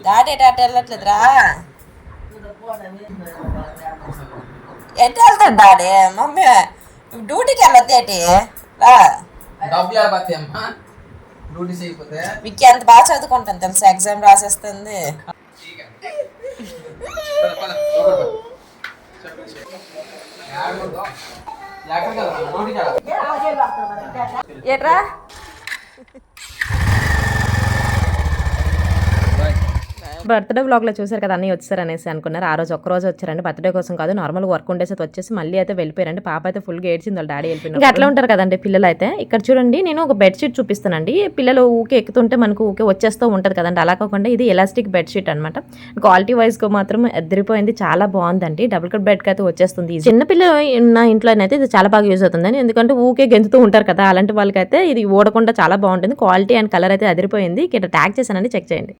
Daddy ఎటు వెళ్ళట్లేదురా ఎటు వెళ్తాడు డాడీ మమ్మీ డ్యూటీకి వెళ్ళొద్దు ఏంటి విక్కీ ఎంత బాగా చదువుకుంటాను తెలుసా ఎగ్జామ్ రాసేస్తుంది ఏట్రా బర్త్డే వ్లాగ్లో చూసారు కదా అన్నీ వచ్చారు అనేసి అనుకున్నారు. ఆ రోజు ఒక్కరోజు వచ్చారండి, బర్త్డే కోసం కాదు, నార్మల్ వర్క్ ఉండేసి వచ్చేసి మళ్ళీ అయితే వెళ్ళిపోయారండి. పాప అయితే ఫుల్గా ఏడ్చింది వాళ్ళ డాడీ వెళ్ళిపోయింది. ఇంకా అట్లా ఉంటారు కదండి పిల్లలు అయితే. ఇక్కడ చూడండి నేను ఒక బెడ్షీట్ చూపిస్తానండి. పిల్లలు ఊకే ఎక్కుతుంటే మనకు ఊకే వచ్చేస్తూ ఉంటుంది కదండి, అలా కాకుండా ఇది ఎలాస్టిక్ బెడ్షీట్ అనమాట. క్వాలిటీ వైజ్గా మాత్రం ఎదిరిపోయింది, చాలా బాగుందండి. డబుల్ కట్ బెడ్ అయితే వచ్చేస్తుంది. చిన్న పిల్లలు ఉన్న ఇంట్లో అయితే ఇది చాలా బాగా యూజ్ అవుతుందండి, ఎందుకంటే ఊకే గెంతుతూ ఉంటారు కదా, అలాంటి వాళ్ళకైతే ఇది ఓడకుండా చాలా బాగుంటుంది. క్వాలిటీ అండ్ కలర్ అయితే అదిరిపోయింది. ఇక్కడ ట్యాగ్ చేశానండి, చెక్ చేయండి.